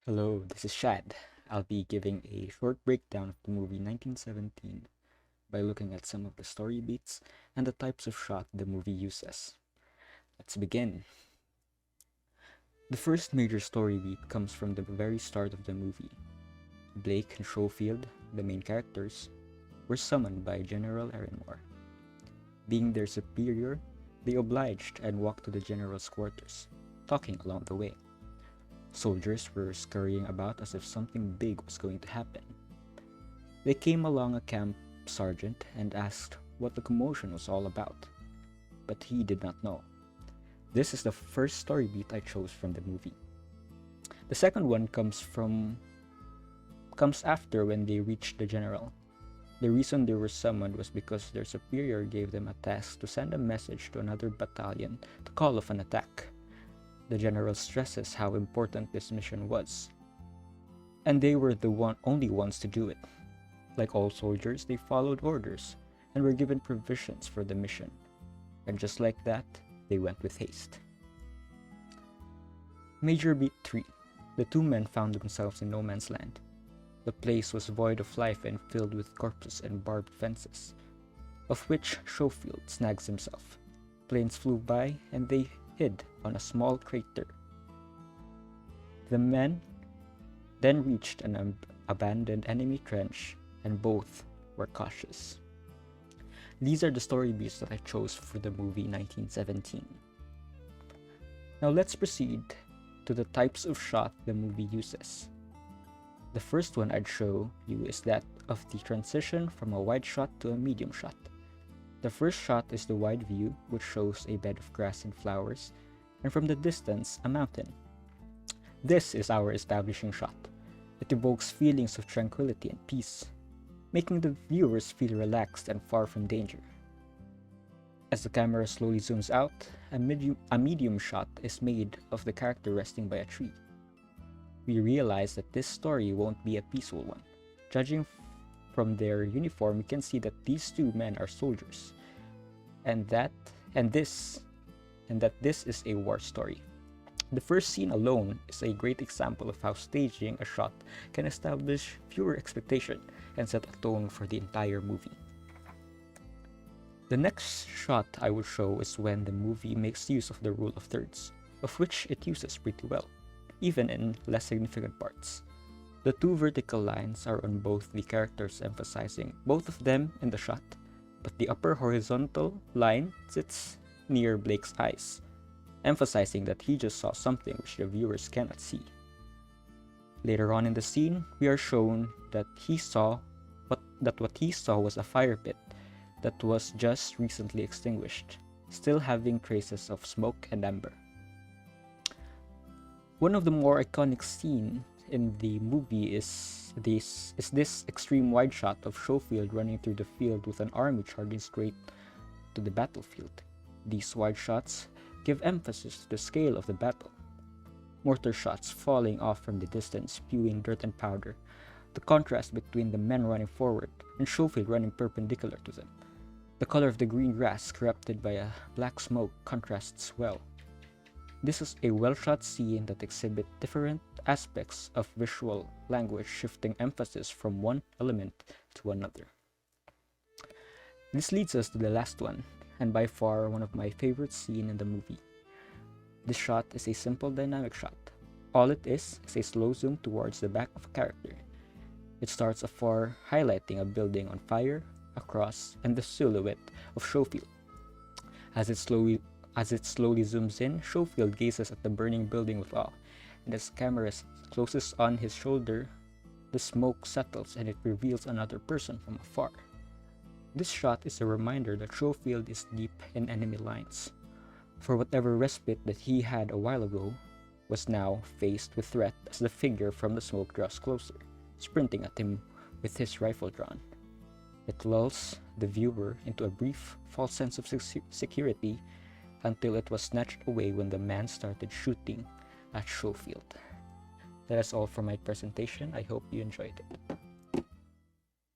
Hello, this is Shad. I'll be giving a short breakdown of the movie 1917 by looking at some of the story beats and the types of shot the movie uses. Let's begin. The first major story beat comes from the very start of the movie. Blake and Schofield, the main characters, were summoned by General Erenmore. Being their superior, they obliged and walked to the general's quarters, talking along the way. Soldiers were scurrying about as if something big was going to happen. They came along a camp sergeant and asked what the commotion was all about, but he did not know. This is the first story beat I chose from the movie. The second one comes after when they reached the general. The reason they were summoned was because their superior gave them a task to send a message to another battalion to call off an attack. The general stresses how important this mission was, and they were the only ones to do it. Like all soldiers, they followed orders and were given provisions for the mission, and just like that, they went with haste. Major Beat 3. The two men found themselves in no man's land. The place was void of life and filled with corpses and barbed fences, of which Schofield snags himself. Planes flew by and they hid on a small crater. The men then reached an abandoned enemy trench and both were cautious. These are the story beats that I chose for the movie 1917. Now let's proceed to the types of shot the movie uses. The first one I'd show you is that of the transition from a wide shot to a medium shot. The first shot is the wide view, which shows a bed of grass and flowers, and from the distance, a mountain. This is our establishing shot. It evokes feelings of tranquility and peace, making the viewers feel relaxed and far from danger. As the camera slowly zooms out, a medium shot is made of the character resting by a tree. We realize that this story won't be a peaceful one. Judging from their uniform, we can see that these two men are soldiers, and that this is a war story. The first scene alone is a great example of how staging a shot can establish viewer expectation and set a tone for the entire movie. The next shot I will show is when the movie makes use of the rule of thirds, of which it uses pretty well, even in less significant parts. The two vertical lines are on both the characters, emphasizing both of them in the shot, but the upper horizontal line sits near Blake's eyes, emphasizing that he just saw something which the viewers cannot see. Later on in the scene, we are shown that what he saw was a fire pit that was just recently extinguished, still having traces of smoke and ember. One of the more iconic scenes in the movie is this extreme wide shot of Schofield running through the field with an army charging straight to the battlefield. These wide shots give emphasis to the scale of the battle. Mortar shots falling off from the distance, spewing dirt and powder. The contrast between the men running forward and Schofield running perpendicular to them. The color of the green grass corrupted by a black smoke contrasts well. This is a well-shot scene that exhibits different aspects of visual language, shifting emphasis from one element to another. This leads us to the last one, and by far one of my favorite scenes in the movie. This shot is a simple dynamic shot. All it is a slow zoom towards the back of a character. It starts afar, highlighting a building on fire, a cross, and the silhouette of Schofield. As it slowly zooms in, Schofield gazes at the burning building with awe, and as the camera closes on his shoulder, the smoke settles and it reveals another person from afar. This shot is a reminder that Schofield is deep in enemy lines, for whatever respite that he had a while ago was now faced with threat as the figure from the smoke draws closer, sprinting at him with his rifle drawn. It lulls the viewer into a brief, false sense of security until it was snatched away when the man started shooting at Schofield. That is all for my presentation. I hope you enjoyed it.